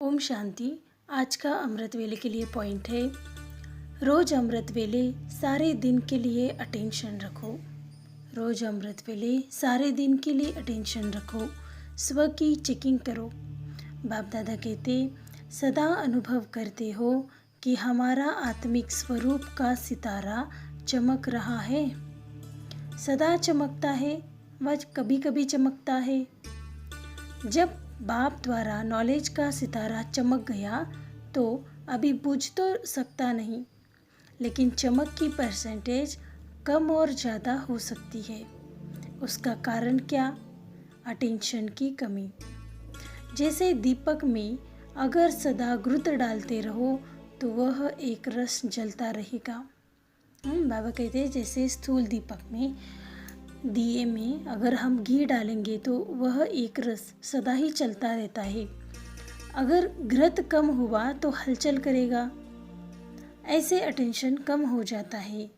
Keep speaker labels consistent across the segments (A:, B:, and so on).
A: ओम शांति। आज का अमृत वेले के लिए पॉइंट है, रोज अमृत वेले सारे दिन के लिए अटेंशन रखो। रोज अमृत वेले सारे दिन के लिए अटेंशन रखो, स्व की चेकिंग करो। बाप दादा कहते, सदा अनुभव करते हो कि हमारा आत्मिक स्वरूप का सितारा चमक रहा है। सदा चमकता है, वह कभी कभी चमकता है। जब बाप द्वारा नॉलेज का सितारा चमक गया तो अभी बुझ तो सकता नहीं, लेकिन चमक की परसेंटेज कम और ज़्यादा हो सकती है। उसका कारण क्या? अटेंशन की कमी। जैसे दीपक में अगर सदा घृत डालते रहो तो वह एक रस जलता रहेगा। बाबा कहते हैं जैसे स्थूल दीपक में, दिए में अगर हम घी डालेंगे तो वह एक रस सदा ही चलता रहता है। अगर घृत कम हुआ तो हलचल करेगा। ऐसे अटेंशन कम हो जाता है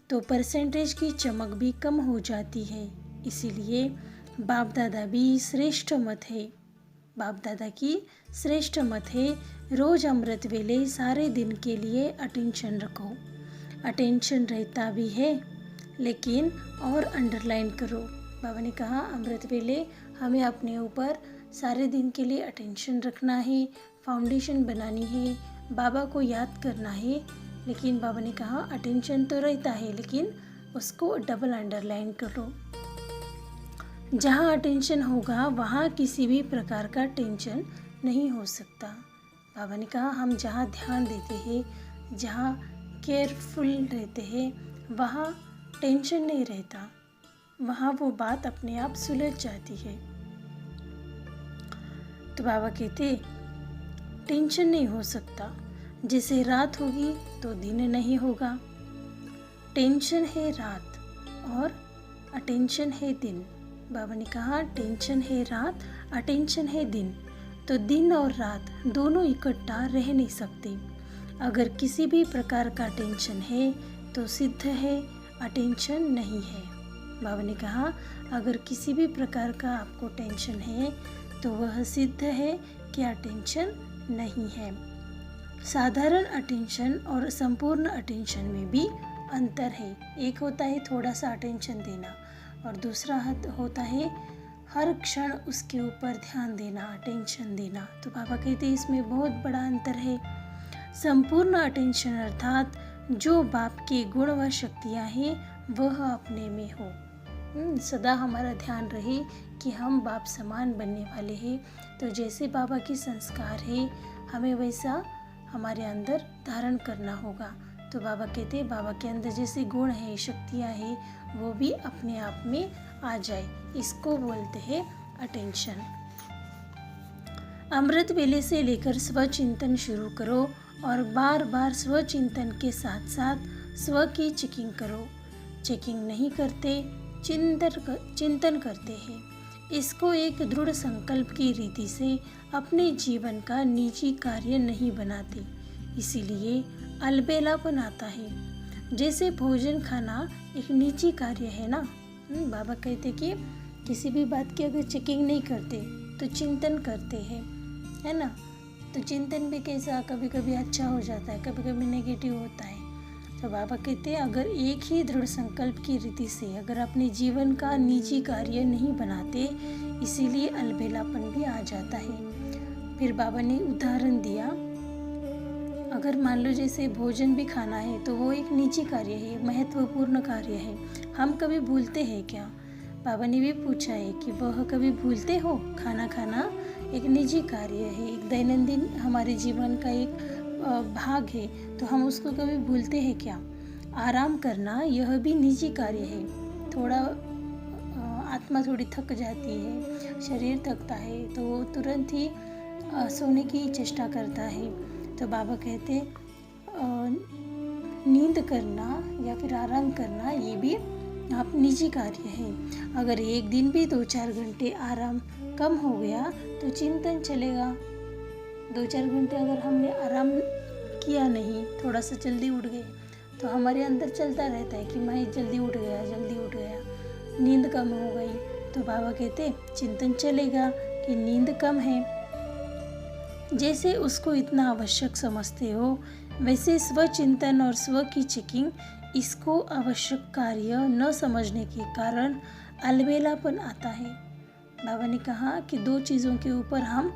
A: तो परसेंटेज की चमक भी कम हो जाती है। इसीलिए बाप दादा भी श्रेष्ठ मत है। बाप दादा की श्रेष्ठ मत है, रोज अमृत वेले सारे दिन के लिए अटेंशन रखो। अटेंशन रहता भी है, लेकिन और अंडरलाइन करो। बाबा ने कहा अमृत वेले हमें अपने ऊपर सारे दिन के लिए अटेंशन रखना है, फाउंडेशन बनानी है, बाबा को याद करना है। लेकिन बाबा ने कहा अटेंशन तो रहता है, लेकिन उसको डबल अंडरलाइन करो। जहाँ अटेंशन होगा वहाँ किसी भी प्रकार का टेंशन नहीं हो सकता। बाबा ने कहा हम जहाँ ध्यान देते हैं, जहाँ केयरफुल रहते हैं, वहाँ टेंशन नहीं रहता, वहाँ वो बात अपने आप सुलझ जाती है। तो बाबा कहते टेंशन नहीं हो सकता। जैसे रात होगी तो दिन नहीं होगा। टेंशन है रात और अटेंशन है दिन। बाबा ने कहा टेंशन है रात, अटेंशन है दिन। तो दिन और रात दोनों इकट्ठा रह नहीं सकते। अगर किसी भी प्रकार का टेंशन है तो सिद्ध है, अटेंशन नहीं है। बाबा ने कहा अगर किसी भी प्रकार का आपको टेंशन है तो वह सिद्ध है कि अटेंशन नहीं है। साधारण अटेंशन और संपूर्ण अटेंशन में भी अंतर है। एक होता है थोड़ा सा अटेंशन देना और दूसरा होता है हर क्षण उसके ऊपर ध्यान देना, अटेंशन देना। तो बाबा कहते हैं इसमें बहुत बड़ा अंतर है। संपूर्ण अटेंशन अर्थात जो बाप के गुण व शक्तियाँ हैं वह अपने में हो। सदा हमारा ध्यान रहे कि हम बाप समान बनने वाले हैं। तो जैसे बाबा के संस्कार है हमें वैसा हमारे अंदर धारण करना होगा। तो बाबा कहते हैं बाबा के अंदर जैसे गुण है, शक्तियाँ हैं, वो भी अपने आप में आ जाए। इसको बोलते हैं अटेंशन। अमृत वेले से लेकर स्वचिंतन शुरू करो और बार बार स्वचिंतन के साथ साथ स्व की चेकिंग करो। चेकिंग नहीं करते, चिंतन करते हैं। इसको एक दृढ़ संकल्प की रीति से अपने जीवन का निजी कार्य नहीं बनाते, इसीलिए अलबेलापन आता है। जैसे भोजन खाना एक निजी कार्य है ना। बाबा कहते कि किसी भी बात की अगर चेकिंग नहीं करते तो चिंतन करते हैं, है ना। तो चिंतन भी कैसा कभी कभी अच्छा हो जाता है, कभी कभी नेगेटिव होता है। तो बाबा कहते हैं अगर एक ही दृढ़ संकल्प की रीति से अगर अपने जीवन का निजी कार्य नहीं बनाते, इसीलिए अलबेलापन भी आ जाता है। फिर बाबा ने उदाहरण दिया, अगर मान लो जैसे भोजन भी खाना है तो वो एक निजी कार्य है, महत्वपूर्ण कार्य है। हम कभी भूलते हैं क्या? बाबा ने भी पूछा है कि वह कभी भूलते हो? खाना खाना एक निजी कार्य है, एक दैनंदिन हमारे जीवन का एक भाग है, तो हम उसको कभी भूलते हैं क्या? आराम करना यह भी निजी कार्य है। थोड़ा आत्मा थोड़ी थक जाती है, शरीर थकता है तो वो तुरंत ही सोने की चेष्टा करता है। तो बाबा कहते नींद करना या फिर आराम करना ये भी आप निजी कार्य है। अगर एक दिन भी 2-4 घंटे आराम कम हो गया तो चिंतन चलेगा। 2-4 घंटे अगर हमने आराम किया नहीं, थोड़ा सा जल्दी उठ गए, तो हमारे अंदर चलता रहता है कि मैं जल्दी उठ गया, नींद कम हो गई। तो बाबा कहते चिंतन चलेगा कि नींद कम है, जैसे उसको इतना आवश्यक समझते हो, वैसे स्वचिंतन और स्व की चेकिंग इसको आवश्यक कार्य न समझने के कारण अलबेलापन आता है। बाबा ने कहा कि दो चीज़ों के ऊपर हम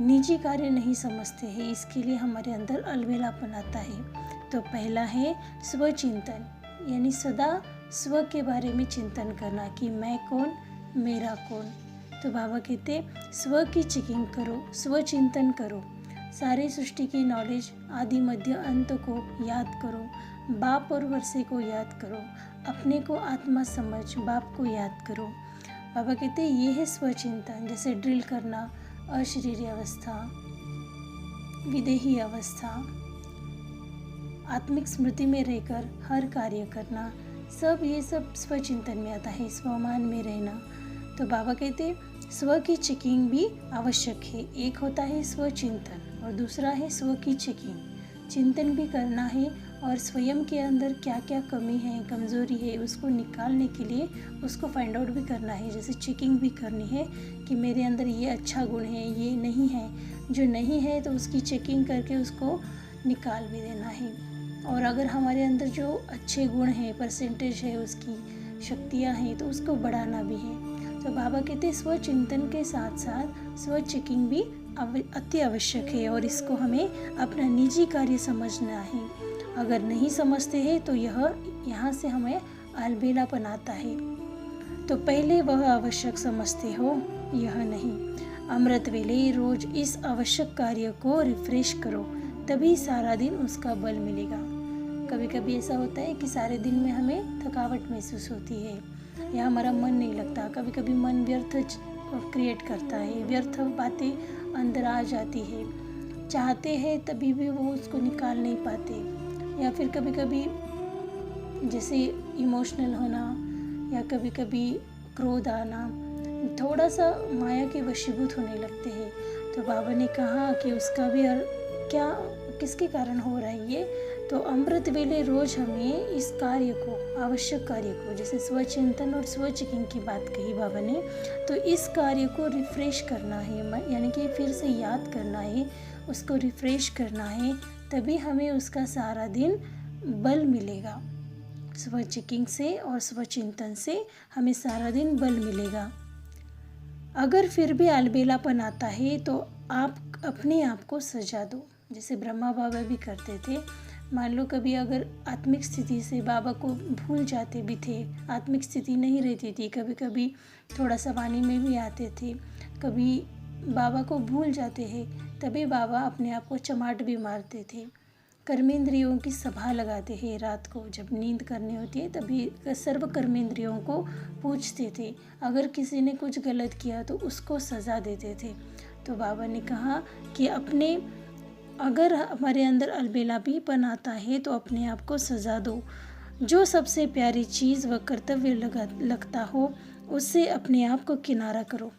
A: निजी कार्य नहीं समझते हैं, इसके लिए हमारे अंदर अलबेलापन आता है। तो पहला है स्वचिंतन, यानी सदा स्व के बारे में चिंतन करना कि मैं कौन, मेरा कौन। तो बाबा कहते स्व की चेकिंग करो, स्वचिंतन करो, सारी सृष्टि की नॉलेज आदि मध्य अंत को याद करो, बाप और वर्षे को याद करो, अपने को आत्मा समझ बाप को याद करो। बाबा कहते ये है स्वचिंतन, जैसे ड्रिल करना, अशरीरी अवस्था, विदेही अवस्था, आत्मिक स्मृति में रहकर हर कार्य करना, सब ये सब स्वचिंतन में आता है, स्वमान में रहना। तो बाबा कहते स्व की चेकिंग भी आवश्यक है। एक होता है स्वचिंतन और दूसरा है स्व की चेकिंग। चिंतन भी करना है और स्वयं के अंदर क्या क्या कमी है, कमज़ोरी है, उसको निकालने के लिए उसको फाइंड आउट भी करना है। जैसे चेकिंग भी करनी है कि मेरे अंदर ये अच्छा गुण है, ये नहीं है, जो नहीं है तो उसकी चेकिंग करके उसको निकाल भी देना है। और अगर हमारे अंदर जो अच्छे गुण हैं, परसेंटेज है, उसकी शक्तियाँ हैं, तो उसको बढ़ाना भी है। तो बाबा कहते हैं स्वचिंतन के साथ साथ स्व चेकिंग भी अति आवश्यक है और इसको हमें अपना निजी कार्य समझना है। अगर नहीं समझते हैं तो यहाँ से हमें अलबेलापन आता है। तो पहले वह आवश्यक समझते हो, यह नहीं। अमृत वेले रोज इस आवश्यक कार्य को रिफ्रेश करो, तभी सारा दिन उसका बल मिलेगा। कभी कभी ऐसा होता है कि सारे दिन में हमें थकावट महसूस होती है या हमारा मन नहीं लगता, कभी कभी मन व्यर्थ क्रिएट करता है, व्यर्थ बातें अंदर आ जाती है, चाहते हैं तभी भी वो उसको निकाल नहीं पाते। या फिर कभी कभी जैसे इमोशनल होना या कभी कभी क्रोध आना, थोड़ा सा माया के वशीभूत होने लगते हैं। तो बाबा ने कहा कि उसका भी क्या किसके कारण हो रहा है ये। तो अमृत वेले रोज हमें इस कार्य को, आवश्यक कार्य को, जैसे स्वचिंतन और स्व चेकिंग की बात कही बाबा ने, तो इस कार्य को रिफ्रेश करना है, यानी कि फिर से याद करना है, उसको रिफ्रेश करना है, तभी हमें उसका सारा दिन बल मिलेगा। स्व चेकिंग से और स्वचिंतन से हमें सारा दिन बल मिलेगा। अगर फिर भी अलबेलापन आता है तो आप अपने आप को सजा दो, जैसे ब्रह्मा बाबा भी करते थे। मान लो कभी अगर आत्मिक स्थिति से बाबा को भूल जाते भी थे, आत्मिक स्थिति नहीं रहती थी, कभी कभी थोड़ा सा वाणी में भी आते थे, कभी बाबा को भूल जाते हैं, तभी बाबा अपने आप को चमाट भी मारते थे। कर्मेंद्रियों की सभा लगाते हैं रात को, जब नींद करनी होती है तभी सर्व कर्मेंद्रियों को पूछते थे, अगर किसी ने कुछ गलत किया तो उसको सज़ा देते थे। तो बाबा ने कहा कि अगर हमारे अंदर अलबेलापन आता है तो अपने आप को सज़ा दो। जो सबसे प्यारी चीज़ व कर्तव्य लगता हो उससे अपने आप को किनारा करो।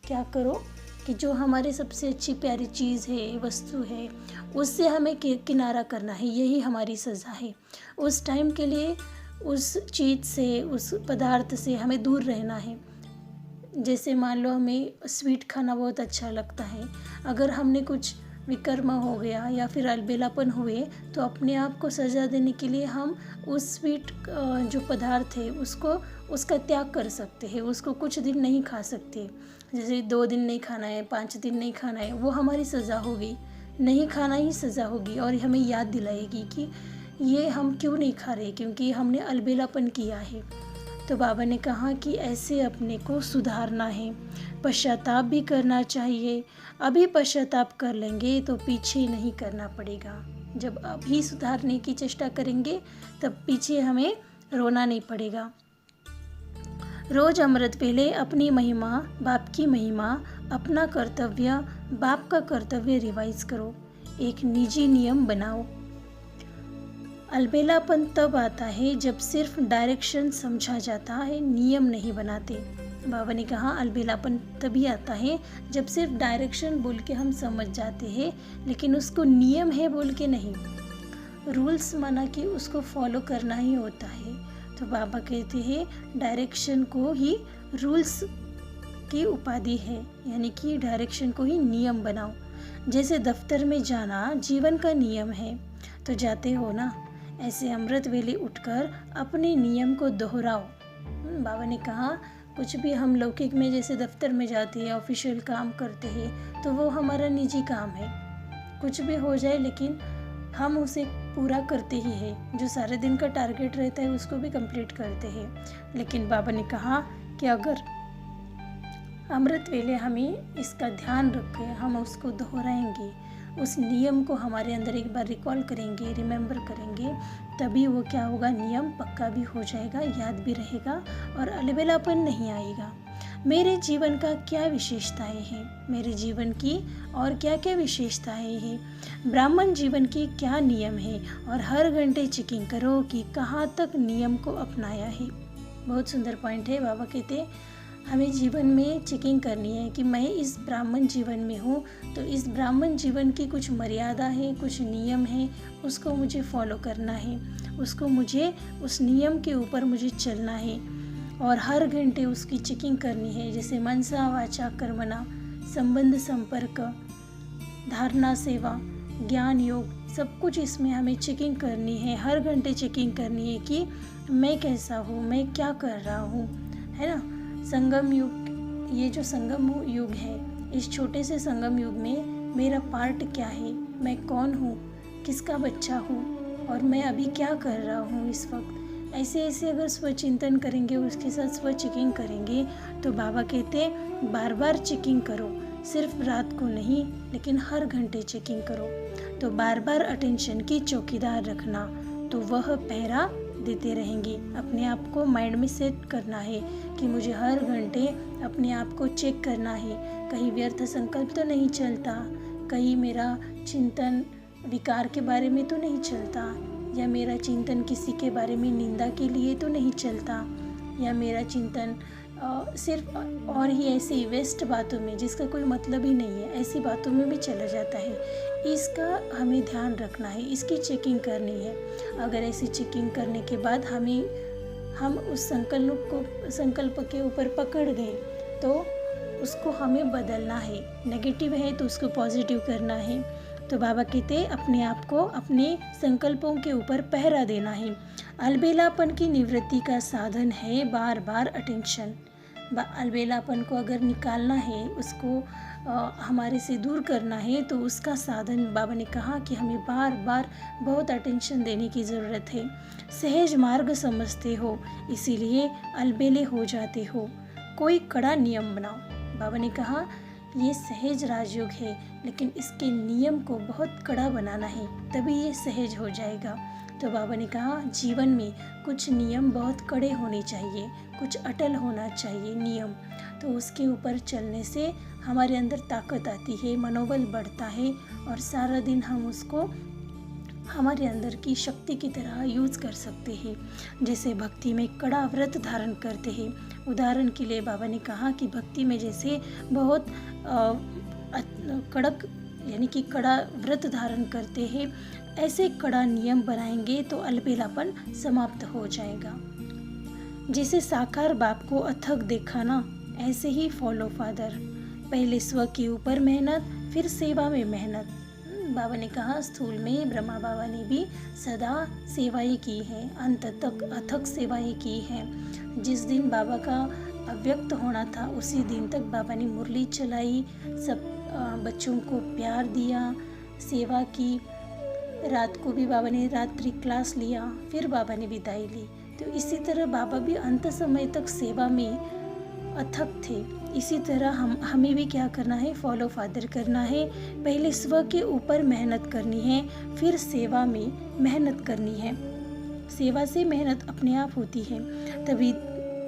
A: क्या करो कि जो हमारे सबसे अच्छी प्यारी चीज़ है, वस्तु है, उससे हमें किनारा करना है, यही हमारी सज़ा है। उस टाइम के लिए उस चीज़ से, उस पदार्थ से हमें दूर रहना है। जैसे मान लो हमें स्वीट खाना बहुत अच्छा लगता है, अगर हमने कुछ विकर्म हो गया या फिर अलबेलापन हुए तो अपने आप को सज़ा देने के लिए हम उस स्वीट जो पदार्थ है उसका त्याग कर सकते हैं, उसको कुछ दिन नहीं खा सकते। जैसे 2 दिन नहीं खाना है, 5 दिन नहीं खाना है, वो हमारी सज़ा होगी, नहीं खाना ही सज़ा होगी और हमें याद दिलाएगी कि ये हम क्यों नहीं खा रहे, क्योंकि हमने अलबेलापन किया है। तो बाबा ने कहा कि ऐसे अपने को सुधारना है, पश्चाताप भी करना चाहिए। अभी पश्चाताप कर लेंगे तो पीछे नहीं करना पड़ेगा। जब अभी सुधारने की चेष्टा करेंगे तब पीछे हमें रोना नहीं पड़ेगा। रोज अमृत वेले अपनी महिमा, बाप की महिमा, अपना कर्तव्य, बाप का कर्तव्य रिवाइज करो, एक निजी नियम बनाओ। अलबेलापन तब आता है जब सिर्फ डायरेक्शन समझा जाता है, नियम नहीं बनाते। बाबा ने कहा अलबेलापन तभी आता है जब सिर्फ डायरेक्शन बोल के हम समझ जाते हैं, लेकिन उसको नियम है बोल के नहीं, रूल्स माना कि उसको फॉलो करना ही होता है। तो बाबा कहते हैं डायरेक्शन को ही रूल्स की उपाधि है, यानी कि डायरेक्शन को ही नियम बनाओ। जैसे दफ्तर में जाना जीवन का नियम है तो जाते हो ना, ऐसे अमृत वेले उठकर अपने नियम को दोहराओ। बाबा ने कहा कुछ भी हम लौकिक में जैसे दफ्तर में जाते हैं, ऑफिशियल काम करते हैं, तो वो हमारा निजी काम है, कुछ भी हो जाए लेकिन हम उसे पूरा करते ही हैं। जो सारे दिन का टारगेट रहता है उसको भी कंप्लीट करते हैं। लेकिन बाबा ने कहा कि अगर अमृत वेले हमें इसका ध्यान रखें, हम उसको दोहराएंगे, उस नियम को हमारे अंदर एक बार रिकॉल करेंगे, रिमेंबर करेंगे, तभी वो क्या होगा, नियम पक्का भी हो जाएगा, याद भी रहेगा और अलबेलापन नहीं आएगा। मेरे जीवन का क्या विशेषताएं हैं, मेरे जीवन की और क्या क्या विशेषताएं हैं, ब्राह्मण जीवन की क्या नियम है, और हर घंटे चेकिंग करो कि कहाँ तक नियम को अपनाया है। बहुत सुंदर पॉइंट है। बाबा कहते हमें जीवन में चेकिंग करनी है कि मैं इस ब्राह्मण जीवन में हूँ, तो इस ब्राह्मण जीवन की कुछ मर्यादा है, कुछ नियम है, उसको मुझे फॉलो करना है, उसको मुझे उस नियम के ऊपर मुझे चलना है और हर घंटे उसकी चेकिंग करनी है। जैसे मनसा वाचा कर्मणा, संबंध संपर्क, धारणा सेवा, ज्ञान योग, सब कुछ इसमें हमें चेकिंग करनी है, हर घंटे चेकिंग करनी है कि मैं कैसा हूँ, मैं क्या कर रहा हूँ, है ना। संगम युग, ये जो संगम युग है, इस छोटे से संगम युग में मेरा पार्ट क्या है, मैं कौन हूँ, किसका बच्चा हूँ और मैं अभी क्या कर रहा हूँ इस वक्त। ऐसे ऐसे अगर स्वचिंतन करेंगे, उसके साथ स्व चेकिंग करेंगे, तो बाबा कहते बार बार चेकिंग करो, सिर्फ रात को नहीं लेकिन हर घंटे चेकिंग करो। तो बार बार अटेंशन की चौकीदार रखना, तो वह पहरा देते रहेंगे। अपने आप को माइंड में सेट करना है कि मुझे हर घंटे अपने आप को चेक करना है, कहीं व्यर्थ संकल्प तो नहीं चलता, कहीं मेरा चिंतन विकार के बारे में तो नहीं चलता, या मेरा चिंतन किसी के बारे में निंदा के लिए तो नहीं चलता, या मेरा चिंतन सिर्फ और ही ऐसी वेस्ट बातों में जिसका कोई मतलब ही नहीं है, ऐसी बातों में भी चला जाता है। इसका हमें ध्यान रखना है, इसकी चेकिंग करनी है। अगर ऐसी चेकिंग करने के बाद हम उस संकल्प के ऊपर पकड़ गए तो उसको हमें बदलना है। नेगेटिव है तो उसको पॉजिटिव करना है। तो बाबा कहते अपने आप को अपने संकल्पों के ऊपर पहरा देना है। अलबेलापन की निवृत्ति का साधन है बार बार अटेंशन। अलबेलापन को अगर निकालना है, उसको हमारे से दूर करना है, तो उसका साधन बाबा ने कहा कि हमें बार बार बहुत अटेंशन देने की ज़रूरत है। सहज मार्ग समझते हो इसीलिए अलबेले हो जाते हो, कोई कड़ा नियम बनाओ। बाबा ने कहा ये सहज राजयोग है, लेकिन इसके नियम को बहुत कड़ा बनाना है, तभी ये सहज हो जाएगा। तो बाबा ने कहा जीवन में कुछ नियम बहुत कड़े होने चाहिए, कुछ अटल होना चाहिए नियम, तो उसके ऊपर चलने से हमारे अंदर ताकत आती है, मनोबल बढ़ता है और सारा दिन हम उसको हमारे अंदर की शक्ति की तरह यूज़ कर सकते हैं। जैसे भक्ति में कड़ा व्रत धारण करते हैं, उदाहरण के लिए बाबा ने कहा कि भक्ति में जैसे बहुत कड़क यानी कि कड़ा व्रत धारण करते हैं, ऐसे कड़ा नियम बनाएंगे तो अलबेलापन समाप्त हो जाएगा। जैसे साकार बाप को अथक देखा ना, ऐसे ही फॉलो फादर, पहले स्व के ऊपर मेहनत, फिर सेवा में मेहनत। बाबा ने कहा स्थूल में ब्रह्मा बाबा ने भी सदा सेवाएं की हैं, अंत तक अथक सेवाएं की हैं। जिस दिन बाबा का अव्यक्त होना था उसी दिन तक बाबा ने मुरली चलाई, सब बच्चों को प्यार दिया, सेवा की। रात को भी बाबा ने रात्रि क्लास लिया, फिर बाबा ने विदाई ली। तो इसी तरह बाबा भी अंत समय तक सेवा में अथक थे। इसी तरह हमें भी क्या करना है, फॉलो फादर करना है। पहले स्व के ऊपर मेहनत करनी है, फिर सेवा में मेहनत करनी है। सेवा से मेहनत अपने आप होती है, तभी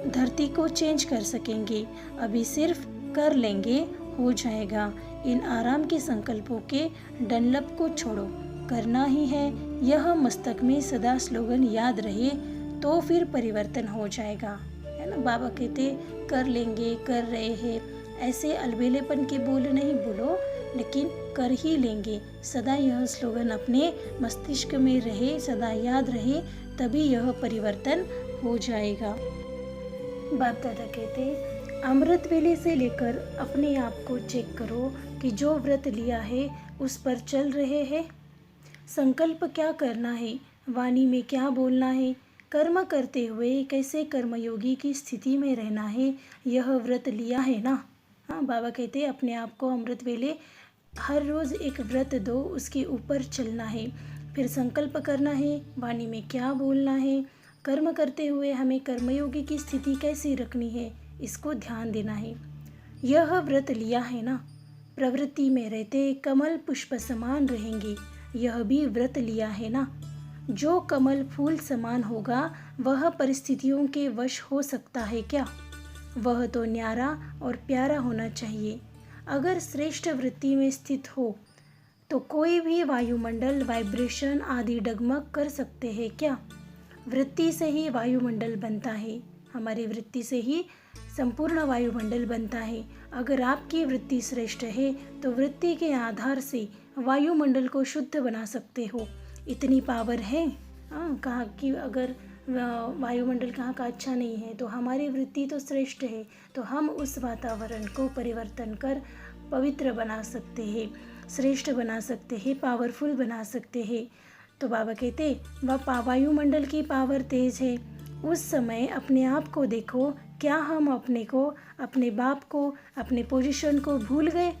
A: धरती को चेंज कर सकेंगे। अभी सिर्फ कर लेंगे हो जाएगा। इन आराम के संकल्पों के डनलप को छोड़ो, करना ही है। यह मस्तक में सदा स्लोगन याद रहे तो फिर परिवर्तन हो जाएगा, है ना। बाबा कहते कर लेंगे, कर रहे हैं, ऐसे अलबेलेपन के बोल नहीं बोलो, लेकिन कर ही लेंगे। सदा यह स्लोगन अपने मस्तिष्क में रहे, सदा याद रहे, तभी यह परिवर्तन हो जाएगा। बाप दादा कहते अमृत वेले से लेकर अपने आप को चेक करो कि जो व्रत लिया है उस पर चल रहे हैं। संकल्प क्या करना है, वाणी में क्या बोलना है, कर्म करते हुए कैसे कर्मयोगी की स्थिति में रहना है, यह व्रत लिया है ना। हाँ, बाबा कहते हैं अपने आप को अमृत वेले हर रोज़ एक व्रत दो, उसके ऊपर चलना है, फिर संकल्प करना है, वाणी में क्या बोलना है, कर्म करते हुए हमें कर्मयोगी की स्थिति कैसी रखनी है, इसको ध्यान देना है। यह व्रत लिया है ना। प्रवृत्ति में रहते कमल पुष्प समान रहेंगे, यह भी व्रत लिया है ना। जो कमल फूल समान होगा वह परिस्थितियों के वश हो सकता है क्या? वह तो न्यारा और प्यारा होना चाहिए। अगर श्रेष्ठ वृत्ति में स्थित हो तो कोई भी वायुमंडल वाइब्रेशन आदि डगमग कर सकते हैं क्या? वृत्ति से ही वायुमंडल बनता है, हमारी वृत्ति से ही संपूर्ण वायुमंडल बनता है। अगर आपकी वृत्ति श्रेष्ठ है तो वृत्ति के आधार से वायुमंडल को शुद्ध बना सकते हो, इतनी पावर है। कहा कि अगर वायुमंडल कहाँ का अच्छा नहीं है तो हमारी वृत्ति तो श्रेष्ठ है, तो हम उस वातावरण को परिवर्तन कर पवित्र बना सकते हैं, श्रेष्ठ बना सकते हैं, पावरफुल बना सकते हैं। तो बाबा कहते वह वायुमंडल की पावर तेज है। उस समय अपने आप को देखो, क्या हम अपने को, अपने बाप को, अपने पोजीशन को भूल गए?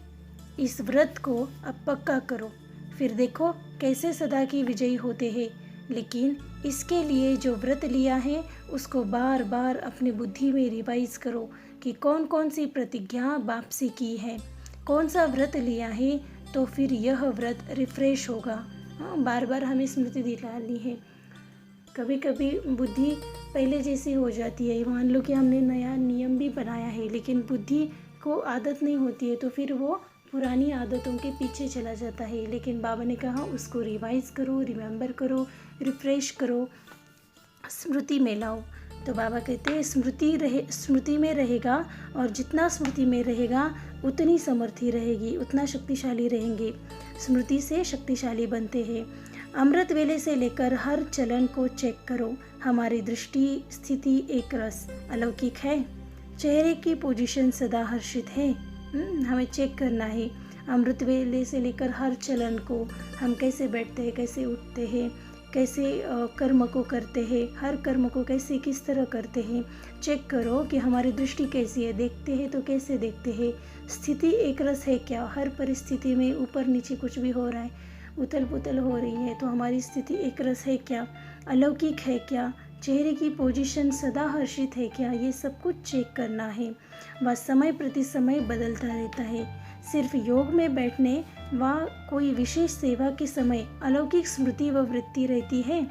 A: इस व्रत को अब पक्का करो, फिर देखो कैसे सदा की विजयी होते हैं। लेकिन इसके लिए जो व्रत लिया है उसको बार बार अपनी बुद्धि में रिवाइज करो कि कौन कौन सी प्रतिज्ञा बाप से की है, कौन सा व्रत लिया है, तो फिर यह व्रत रिफ्रेश होगा। बार बार हमें स्मृति दिलानी है। कभी कभी बुद्धि पहले जैसी हो जाती है, मान लो कि हमने नया नियम भी बनाया है लेकिन बुद्धि को आदत नहीं होती है तो फिर वो पुरानी आदतों के पीछे चला जाता है। लेकिन बाबा ने कहा उसको रिवाइज करो, रिमेंबर करो, रिफ्रेश करो, स्मृति में लाओ। तो बाबा कहते हैं स्मृति में रहेगा, और जितना स्मृति में रहेगा उतनी समर्थी रहेगी, उतना शक्तिशाली रहेंगे। स्मृति से शक्तिशाली बनते हैं। अमृत वेले से लेकर हर चलन को चेक करो, हमारी दृष्टि स्थिति एक रस अलौकिक है, चेहरे की पोजीशन सदा हर्षित है। हमें चेक करना है अमृत वेले से लेकर हर चलन को, हम कैसे बैठते हैं, कैसे उठते हैं, कैसे कर्म को करते हैं, हर कर्म को कैसे किस तरह करते हैं। चेक करो कि हमारी दृष्टि कैसी है, देखते हैं तो कैसे देखते हैं, स्थिति एक रस है क्या, हर परिस्थिति में ऊपर नीचे कुछ भी हो रहा है, उथल पुथल हो रही है तो हमारी स्थिति एक रस है क्या, अलौकिक है क्या, चेहरे की पोजीशन सदा हर्षित है क्या, ये सब कुछ चेक करना है। वह समय प्रति समय बदलता रहता है। सिर्फ योग में बैठने व कोई विशेष सेवा के समय अलौकिक स्मृति व वृत्ति रहती है।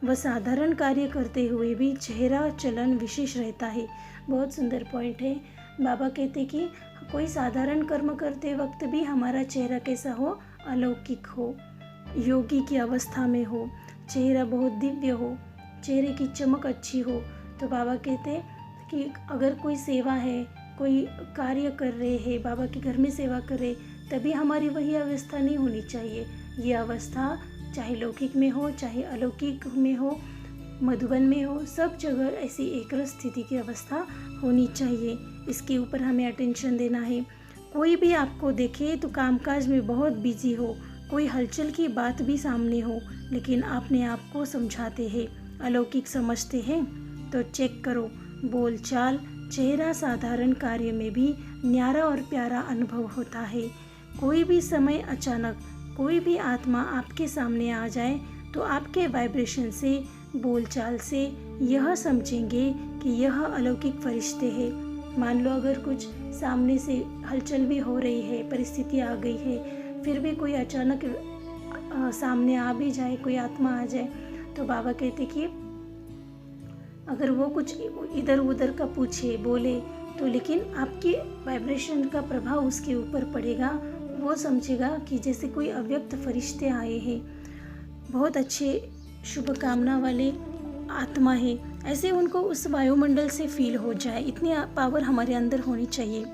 A: वह साधारण कार्य करते हुए भी चेहरा चलन विशेष रहता है। बहुत सुंदर पॉइंट है। बाबा कहते कि कोई साधारण कर्म करते वक्त भी हमारा चेहरा कैसा हो, अलौकिक हो, योगी की अवस्था में हो, चेहरा बहुत दिव्य हो, चेहरे की चमक अच्छी हो। तो बाबा कहते कि अगर कोई सेवा है, कोई कार्य कर रहे हैं, बाबा के घर में सेवा कर रहे, तभी हमारी वही अवस्था नहीं होनी चाहिए। ये अवस्था चाहे लौकिक में हो, चाहे अलौकिक में हो, मधुबन में हो, सब जगह ऐसी एकरस स्थिति की अवस्था होनी चाहिए। इसके ऊपर हमें अटेंशन देना है। कोई भी आपको देखे तो कामकाज में बहुत बिजी हो, कोई हलचल की बात भी सामने हो, लेकिन अपने आप को समझाते हैं, अलौकिक समझते हैं, तो चेक करो बोलचाल, चेहरा, साधारण कार्य में भी न्यारा और प्यारा अनुभव होता है। कोई भी समय अचानक कोई भी आत्मा आपके सामने आ जाए तो आपके वाइब्रेशन से, बोलचाल से यह समझेंगे कि यह अलौकिक फरिश्ते हैं। मान लो अगर कुछ सामने से हलचल भी हो रही है, परिस्थिति आ गई है, फिर भी कोई अचानक सामने आ भी जाए, कोई आत्मा आ जाए, तो बाबा कहते कि अगर वो कुछ इधर उधर का पूछे, बोले, तो लेकिन आपकी वाइब्रेशन का प्रभाव उसके ऊपर पड़ेगा। वो समझेगा कि जैसे कोई अव्यक्त फरिश्ते आए हैं, बहुत अच्छे शुभकामना वाले आत्मा है, ऐसे उनको उस वायुमंडल से फील हो जाए। इतनी पावर हमारे अंदर होनी चाहिए।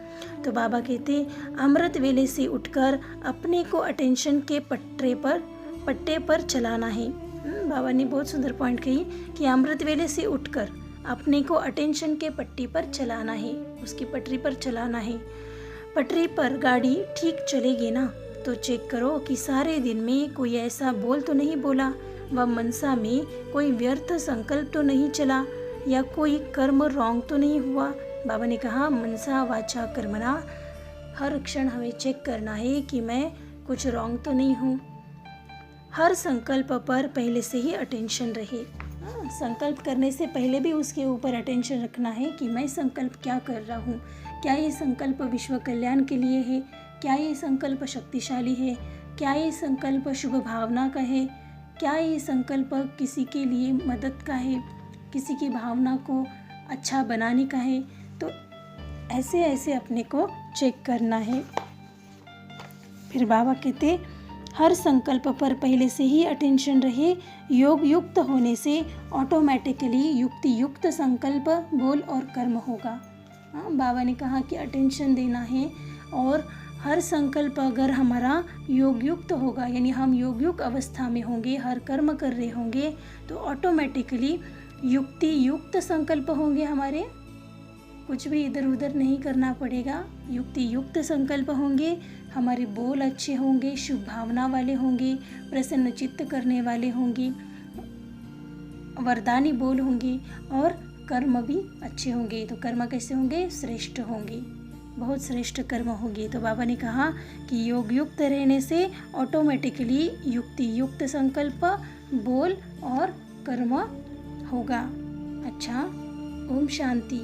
A: तो बाबा कहते अमृत वेले से उठकर अपने को अटेंशन के पट्टे पर चलाना है। बाबा ने बहुत सुंदर पॉइंट कही कि अमृत वेले से उठकर अपने को अटेंशन के पट्टी पर चलाना है, उसकी पटरी पर चलाना है। पटरी पर गाड़ी ठीक चलेगी ना, तो चेक करो कि सारे दिन में कोई ऐसा बोल तो नहीं बोला, व मनसा में कोई व्यर्थ संकल्प तो नहीं चला, या कोई कर्म रॉन्ग तो नहीं हुआ। बाबा ने कहा मनसा वाचा कर्मणा, हर क्षण हमें चेक करना है कि मैं कुछ रॉन्ग तो नहीं हूँ। हर संकल्प पर पहले से ही अटेंशन रहे। संकल्प करने से पहले भी उसके ऊपर अटेंशन रखना है कि मैं संकल्प क्या कर रहा हूँ, क्या ये संकल्प विश्व कल्याण के लिए है, क्या ये संकल्प शक्तिशाली है, क्या ये संकल्प शुभ भावना का है, क्या ये संकल्प किसी के लिए मदद का है, किसी की भावना को अच्छा बनाने का है। तो ऐसे ऐसे अपने को चेक करना है। फिर बाबा कहते हर संकल्प पर पहले से ही अटेंशन रहे। योग युक्त होने से ऑटोमेटिकली युक्ति युक्त संकल्प बोल और कर्म होगा। बाबा ने कहा कि अटेंशन देना है, और हर संकल्प अगर हमारा योग युक्त होगा, यानी हम योग युक्त अवस्था में होंगे, हर कर्म कर रहे होंगे, तो ऑटोमेटिकली युक्ति युक्त संकल्प होंगे हमारे। कुछ भी इधर उधर नहीं करना पड़ेगा, युक्ति युक्त संकल्प होंगे, हमारे बोल अच्छे होंगे, शुभ भावना वाले होंगे, प्रसन्न चित्त करने वाले होंगे, वरदानी बोल होंगे, और कर्म भी अच्छे होंगे। तो कर्म कैसे होंगे? श्रेष्ठ होंगे, बहुत श्रेष्ठ कर्म होंगे। तो बाबा ने कहा कि योग युक्त रहने से ऑटोमेटिकली युक्ति युक्त संकल्प बोल और कर्म होगा। अच्छा, ओम शांति।